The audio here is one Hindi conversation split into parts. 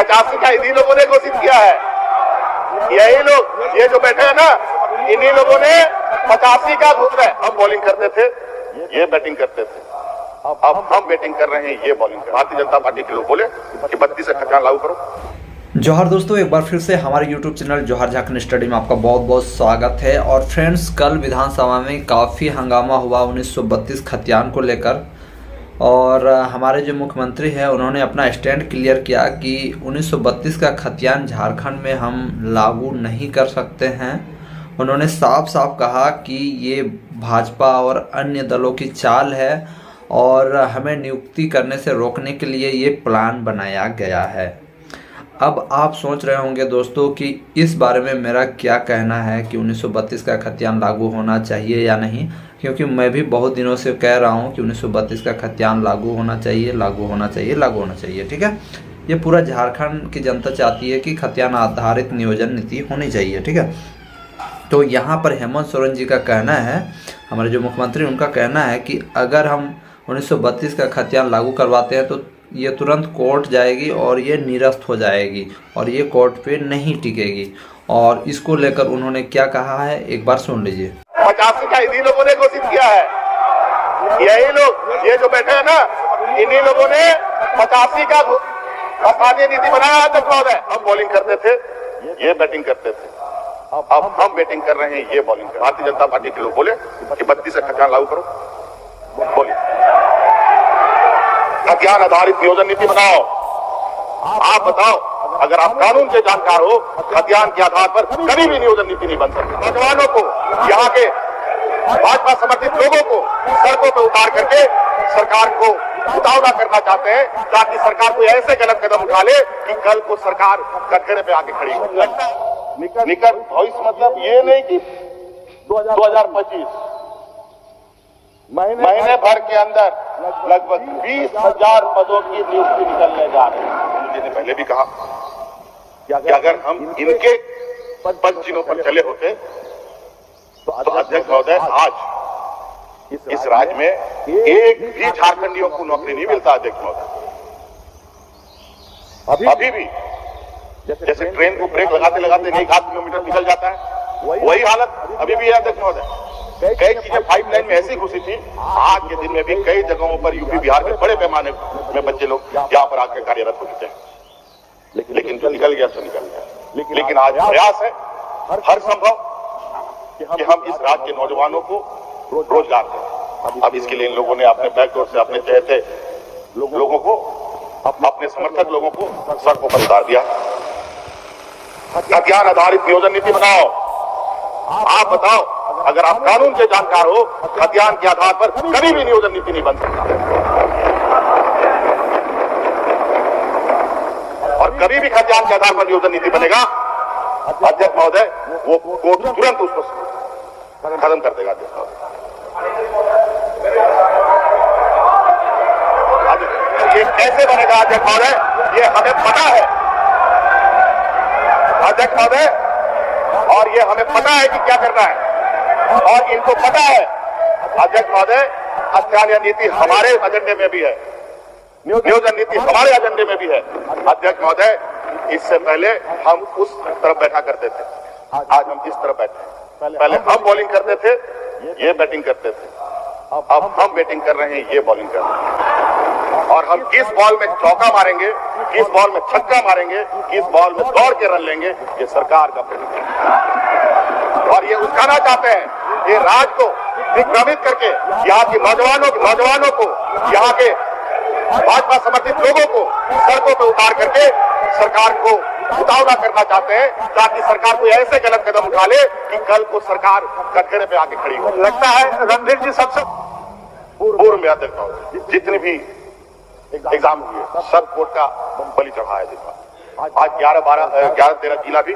85 का इन्हीं लोगों ने घोषित किया है। यही लोग, ये जो बैठे हैं ना, इन्हीं लोगों ने 85 का घोषणा है। हम बॉलिंग करते थे, ये बैटिंग करते थे। अब हम बैटिंग कर रहे हैं, ये बॉलिंग कर। भारतीय जनता पार्टी के लोग बोले कि 32 से खतियान लागू करो। जोहार दोस्तों, एक बार फिर से हमारे YouTube चैनल जोहार झारखंड स्टडी में आपका बहुत बहुत स्वागत है। और फ्रेंड्स, कल विधानसभा में काफ़ी हंगामा हुआ 1932 खतियान को लेकर। और हमारे जो मुख्यमंत्री हैं उन्होंने अपना स्टैंड क्लियर किया कि 1932 का खतियान झारखंड में हम लागू नहीं कर सकते हैं। उन्होंने साफ साफ कहा कि ये भाजपा और अन्य दलों की चाल है और हमें नियुक्ति करने से रोकने के लिए ये प्लान बनाया गया है। अब आप सोच रहे होंगे दोस्तों कि इस बारे में मेरा क्या कहना है कि 1932 का खतियान लागू होना चाहिए या नहीं, क्योंकि मैं भी बहुत दिनों से कह रहा हूं कि 1932 का खतियान लागू होना चाहिए, लागू होना चाहिए, लागू होना चाहिए। ठीक है, ये पूरा झारखंड की जनता चाहती है कि खतियान आधारित नियोजन नीति होनी चाहिए। ठीक है, तो यहाँ पर हेमंत सोरेन जी का कहना है, हमारे जो मुख्यमंत्री उनका कहना है कि अगर हम 1932 का खतियान लागू करवाते हैं तो ये तुरंत कोर्ट जाएगी और ये निरस्त हो जाएगी और ये कोर्ट पे नहीं टिकेगी। और इसको लेकर उन्होंने क्या कहा है, एक बार सुन लीजिए। 85 का इन्हीं लोगों ने घोषित किया है। यही लोग, ये जो बैठे हैं ना, इन्हीं लोगों ने 85 का स्थानीय नीति बनाया है। हम बॉलिंग करते थे, ये बैटिंग करते थे। अब हम बैटिंग कर रहे हैं, ये बॉलिंग कर। भारतीय जनता पार्टी के लोग बोले कि 32 से खतियान लागू करो। बोलिए, खतियान आधारित नियोजन नीति बनाओ। आप बताओ, अगर आप कानून के जानकार हो, खतियान के आधार पर कभी भी नियोजन नीति नहीं बन सकती। नौजवानों को, यहाँ के भाजपा समर्थित लोगों को सड़कों पर उतार करके सरकार को उतावला करना चाहते हैं, ताकि सरकार कोई ऐसे गलत कदम उठा ले कि कल को सरकार कटघरे पे आके खड़ी हो। लगता है निकट भविष्य, मतलब ये नहीं कि 2025 महीने भर के अंदर लगभग 20,000 पदों की नियुक्ति निकलने जा रही है। मुझे ने पहले भी कहा कि अगर हम इनके पद चिन्हों पर चले होते तो अध्यक्ष महोदय, आज इस राज्य में एक भी झारखंडियों को नौकरी नहीं मिलता। अध्यक्ष महोदय, अभी भी जैसे ट्रेन को ब्रेक लगाते लगाते 1 किलोमीटर पिछल जाता है, वही हालत अभी भी है। अध्यक्ष महोदय, कई चीजें पाइपलाइन में ऐसी घुसी थी, आज के दिन में भी कई जगहों पर यूपी बिहार में बड़े पैमाने में बच्चे लोग यहाँ पर आकर कार्यरत हो चुके हैं। लेकिन जो निकल गया तो निकल गया। लेकिन आज प्रयास है हर संभव कि हम इस राज्य के नौजवानों को रोजगार दें। अब इसके लिए इन लोगों ने अपने बैकडोर से अपने चहेते लोगों को, अपने समर्थक लोगों को सड़कों पर उतार दिया। खतियान आधारित नियोजन नीति बनाओ। आप बताओ, अगर आप कानून के जानकार हो, खतियान के आधार पर कभी भी नियोजन नीति नहीं बन सकती। और कभी भी खतियान के आधार पर नियोजन नीति बनेगा, अध्यक्ष महोदय, वो कोर्ट तुरंत उसको खत्म कर देगा। ये कैसे बनेगा अध्यक्ष महोदय, ये हमें पता है अध्यक्ष महोदय, और ये हमें पता है कि क्या करना है, और इनको पता है। अध्यक्ष महोदय, स्थानीय नीति हमारे एजेंडे में भी है, नियोजन नीति हमारे एजेंडे में भी है। अध्यक्ष महोदय, इससे पहले हम उस तरफ बैठा करते थे, आज हम इस तरफ बैठे। पहले हम बॉलिंग करते थे, ये बैटिंग करते थे। अब हम बैटिंग कर रहे हैं, ये बॉलिंग कर रहे हैं। और हम किस बॉल में चौका मारेंगे, किस बॉल में छक्का मारेंगे, किस बॉल में दौड़ के रन लेंगे, ये सरकार का प्रश्न है। और ये उकसाना चाहते हैं, ये राज्य को दिग्भ्रमित करके यहाँ के नौजवानों को, यहाँ के भाजपा समर्थित लोगों को सड़कों पर उतार करके सरकार को उतावला करना चाहते हैं, ताकि सरकार कोई ऐसे गलत कदम उठा ले कि कल को सरकार कटघरे पे आके खड़ी हो। लगता है रणधीर जी सबसे पूर्व में अध्यक्ष जितने भी एग्जाम हुए सब कोर्ट का बलि चढ़ाया देखा। आज 11-13 जिला भी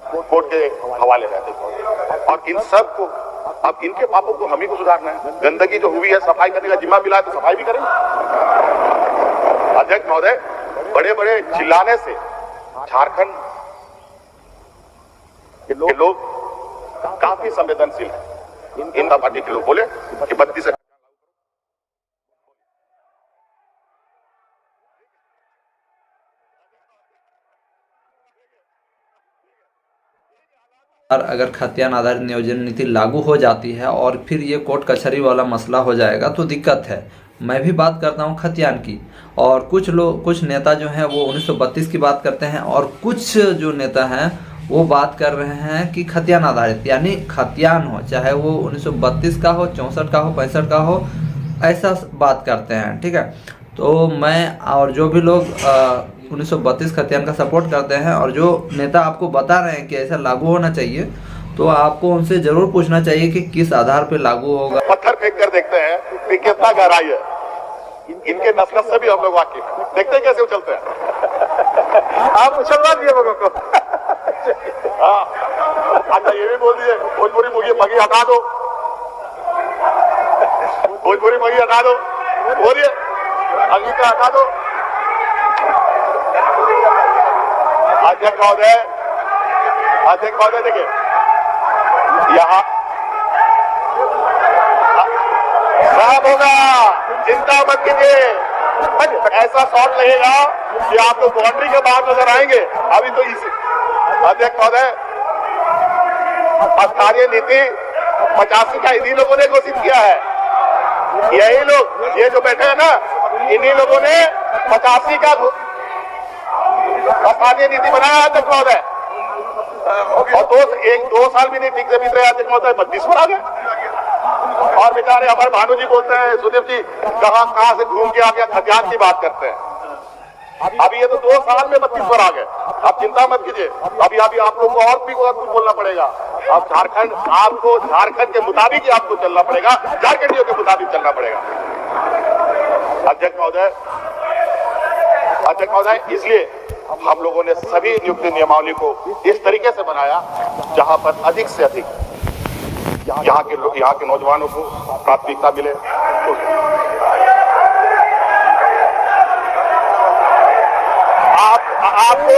कोर्ट के हवाले रहते। और इन सब को, अब इनके पापों को हम ही को सुधारना है। गंदगी जो हुई है, सफाई करने का जिम्मा मिला है तो सफाई भी करेंगे। अध्यक्ष महोदय, बड़े बड़े चिल्लाने से झारखंड के लोग काफी संवेदनशील हैं। इन पार्टी के लोग बोले कि 32 अगर खतियान आधारित नियोजन नीति लागू हो जाती है और फिर ये कोर्ट कचहरी वाला मसला हो जाएगा तो दिक्कत है। मैं भी बात करता हूँ खतियान की, और कुछ नेता जो हैं वो 1932 की बात करते हैं, और कुछ जो नेता हैं वो बात कर रहे हैं कि खतियान आधारित, यानी खतियान हो, चाहे वो 1932 का हो, 64 का हो, 65 का हो, ऐसा बात करते हैं। ठीक है, तो मैं और जो भी लोग 1932 खतियान का सपोर्ट करते हैं और जो नेता आपको बता रहे हैं कि ऐसा लागू होना चाहिए, तो आपको उनसे जरूर पूछना चाहिए कि किस आधार पे लागू होगा। पत्थर फेंक कर देखते हैं कि कितना गहराई है। इनके नफरत से भी हम लोग वाकिफ हैं। देखते हैं कैसे उछलते हैं। आप उछलवा दिए लोगों को। हाँ, अच्छा ये भी बोल दिए भोजपुरी मुझे मगी हटा दो, भोजपुरी मगी हटा दो, बोलिए अंगिका हटा दो। अध्यक्ष महोदय देखिए यहाँ खराब होगा, चिंता मत कीजिए। ऐसा शॉट लगेगा कि आप तो बाउंड्री के बाहर नजर आएंगे। अभी तो इसी अध्यक्ष महोदय स्थानीय नीति 85 का इन्हीं लोगों ने घोषित किया है। यही लोग, ये जो बैठे हैं ना, इन्हीं लोगों ने 85 का स्थानीय नीति बनाया है अध्यक्ष महोदय। और एक दो साल भी नहीं ठीक से बीत रहे अध्यक्ष महोदय, 32 पर आ गए। और बेचारे हमारे भानु जी बोलते हैं, सुदेव जी कहां से घूम के आ गया, खतियान की बात करते हैं। अभी ये तो 2 साल में 32 पर आ गए। आप चिंता मत कीजिए, अभी आप लोग को और भी कुछ बोलना पड़ेगा। अब आपको झारखंड के मुताबिक ही आपको चलना पड़ेगा, झारखंडियों के मुताबिक चलना पड़ेगा। अध्यक्ष महोदय, इसलिए हम लोगों ने सभी नियुक्ति नियमावली को इस तरीके से बनाया जहां पर अधिक से अधिक यहाँ के नौजवानों को प्राथमिकता मिले। आपको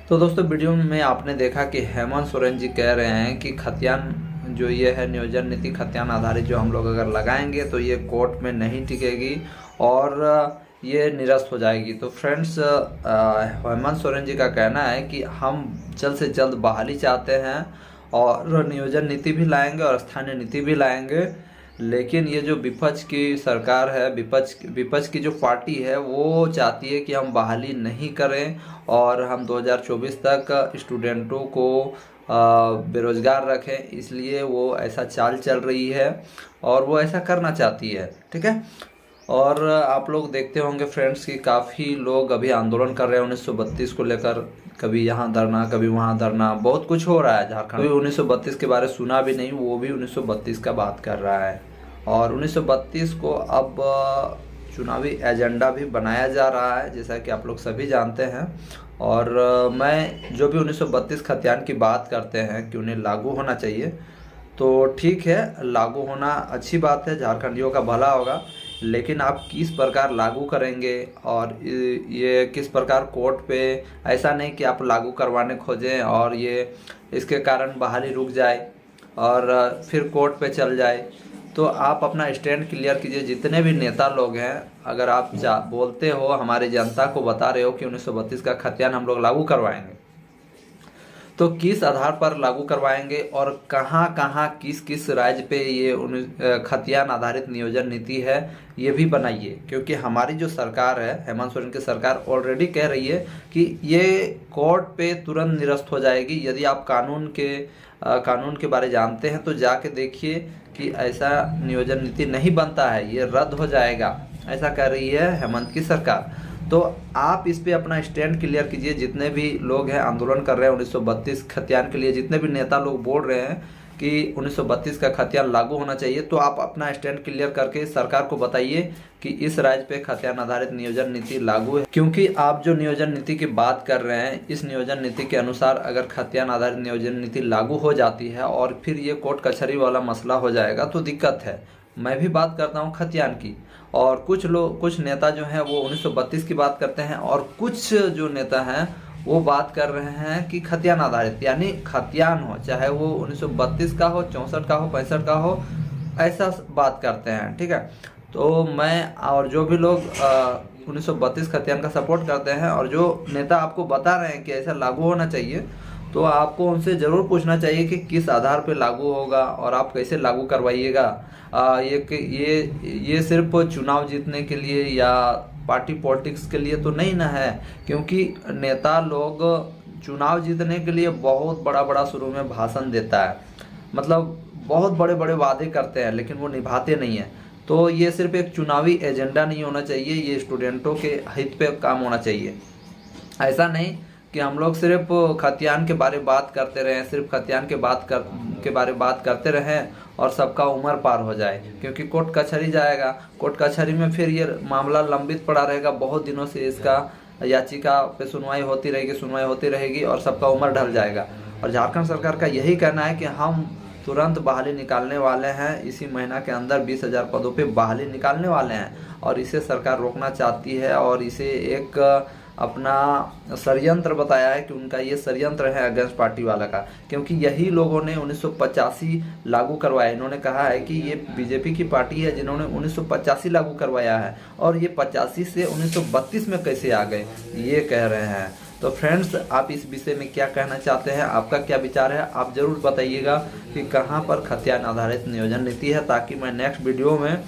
तो दोस्तों वीडियो में आपने देखा कि हेमंत सोरेन जी कह रहे हैं कि खतियान जो ये है नियोजन नीति खतियान आधारित जो हम लोग अगर लगाएंगे तो ये कोर्ट में नहीं टिकेगी और ये निरस्त हो जाएगी। तो फ्रेंड्स, हेमंत सोरेन जी का कहना है कि हम जल्द से जल्द बहाली चाहते हैं और नियोजन नीति भी लाएंगे और स्थानीय नीति भी लाएंगे, लेकिन ये जो विपक्ष की सरकार है, विपक्ष की जो पार्टी है वो चाहती है कि हम बहाली नहीं करें और हम 2024 तक स्टूडेंटों को बेरोजगार रखें, इसलिए वो ऐसा चाल चल रही है और वो ऐसा करना चाहती है। ठीक है, और आप लोग देखते होंगे फ्रेंड्स कि काफ़ी लोग अभी आंदोलन कर रहे हैं 1932 को लेकर, कभी यहाँ धरना कभी वहाँ धरना, बहुत कुछ हो रहा है झारखंड। कोई 1932 के बारे में सुना भी नहीं, वो भी 1932 का बात कर रहा है और 1932 को अब चुनावी एजेंडा भी बनाया जा रहा है, जैसा कि आप लोग सभी जानते हैं। और मैं जो भी 1932 खतियान की बात करते हैं कि उन्हें लागू होना चाहिए, तो ठीक है, लागू होना अच्छी बात है, झारखंडियों का भला होगा, लेकिन आप किस प्रकार लागू करेंगे और ये किस प्रकार कोर्ट पे, ऐसा नहीं कि आप लागू करवाने खोजें और ये इसके कारण बहाली रुक जाए और फिर कोर्ट पे चल जाए। तो आप अपना स्टैंड क्लियर कीजिए। जितने भी नेता लोग हैं, अगर आप बोलते हो, हमारी जनता को बता रहे हो कि 1932 का खतियान हम लोग लागू करवाएंगे, तो किस आधार पर लागू करवाएंगे और कहाँ किस राज्य पे ये खतियान आधारित नियोजन नीति है, ये भी बनाइए। क्योंकि हमारी जो सरकार है, हेमंत सोरेन की सरकार, ऑलरेडी कह रही है कि ये कोर्ट पे तुरंत निरस्त हो जाएगी। यदि आप कानून के बारे जानते हैं तो जाके देखिए कि ऐसा नियोजन नीति नहीं बनता है, ये रद्द हो जाएगा, ऐसा कह रही है हेमंत की सरकार। तो आप इस पे अपना स्टैंड क्लियर कीजिए। जितने भी लोग हैं आंदोलन कर रहे हैं 1932 खतियान के लिए, जितने भी नेता लोग बोल रहे हैं कि 1932 का खतियान लागू होना चाहिए, तो आप अपना स्टैंड क्लियर करके सरकार को बताइए कि इस राज्य पे खतियान आधारित नियोजन नीति लागू है। क्योंकि आप जो नियोजन नीति की बात कर रहे हैं, इस नियोजन नीति के अनुसार अगर खतियान आधारित नियोजन नीति लागू हो जाती है और फिर ये कोर्ट कचहरी वाला मसला हो जाएगा तो दिक्कत है। मैं भी बात करता हूँ खतियान की, और कुछ नेता जो हैं वो 1932 की बात करते हैं और कुछ जो नेता हैं वो बात कर रहे हैं कि खतियान आधारित, यानी खतियान हो, चाहे वो 1932 का हो, 64 का हो, 65 का हो, ऐसा बात करते हैं। ठीक है, तो मैं और जो भी लोग 1932 खतियान का सपोर्ट करते हैं और जो नेता आपको बता रहे हैं कि ऐसा लागू होना चाहिए, तो आपको उनसे ज़रूर पूछना चाहिए कि किस आधार पे लागू होगा और आप कैसे लागू करवाइएगा। ये सिर्फ चुनाव जीतने के लिए या पार्टी पॉलिटिक्स के लिए तो नहीं ना है, क्योंकि नेता लोग चुनाव जीतने के लिए बहुत बड़ा बड़ा शुरू में भाषण देता है, मतलब बहुत बड़े बड़े वादे करते हैं लेकिन वो निभाते नहीं हैं। तो ये सिर्फ एक चुनावी एजेंडा नहीं होना चाहिए, ये स्टूडेंटों के हित पे काम होना चाहिए। ऐसा नहीं कि हम लोग सिर्फ खतियान के बारे बात करते रहें, सिर्फ खतियान के बारे बात करते रहें और सबका उम्र पार हो जाए, क्योंकि कोर्ट कचहरी जाएगा, कोर्ट कचहरी में फिर ये मामला लंबित पड़ा रहेगा, बहुत दिनों से इसका याचिका पे सुनवाई होती रहेगी और सबका उम्र ढल जाएगा। और झारखंड सरकार का यही कहना है कि हम तुरंत बहाली निकालने वाले हैं, इसी महीना के अंदर 20,000 पदों पे बहाली निकालने वाले हैं और इसे सरकार रोकना चाहती है और इसे एक अपना षड्यंत्र बताया है कि उनका ये षड्यंत्र है अगेंस्ट पार्टी वाला का, क्योंकि यही लोगों ने 1985 लागू करवाया। इन्होंने कहा है कि ये बीजेपी की पार्टी है जिन्होंने 1985 लागू करवाया है और ये 85 से 1932 में कैसे आ गए, ये कह रहे हैं। तो फ्रेंड्स, आप इस विषय में क्या कहना चाहते हैं, आपका क्या विचार है, आप ज़रूर बताइएगा कि कहाँ पर खतियान आधारित नियोजन नीति है, ताकि मैं नेक्स्ट वीडियो में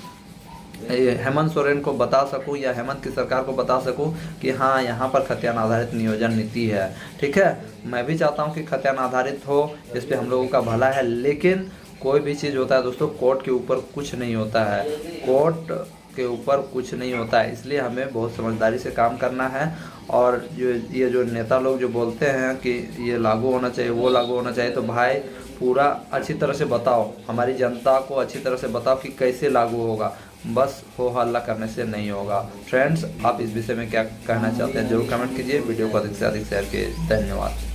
हेमंत सोरेन को बता सकूं या हेमंत की सरकार को बता सकूं कि हाँ, यहाँ पर खतियान आधारित नियोजन नीति है। ठीक है, मैं भी चाहता हूँ कि खतियान आधारित हो, इस पर हम लोगों का भला है, लेकिन कोई भी चीज़ होता है दोस्तों, कोर्ट के ऊपर कुछ नहीं होता है, कोर्ट के ऊपर कुछ नहीं होता है, इसलिए हमें बहुत समझदारी से काम करना है। और ये जो नेता लोग जो बोलते हैं कि ये लागू होना चाहिए, वो लागू होना चाहिए, तो भाई पूरा अच्छी तरह से बताओ, हमारी जनता को अच्छी तरह से बताओ कि कैसे लागू होगा, बस हो हल्ला करने से नहीं होगा। फ्रेंड्स, आप इस विषय में क्या कहना चाहते हैं जरूर कमेंट कीजिए, वीडियो को अधिक से अधिक शेयर कीजिए। धन्यवाद।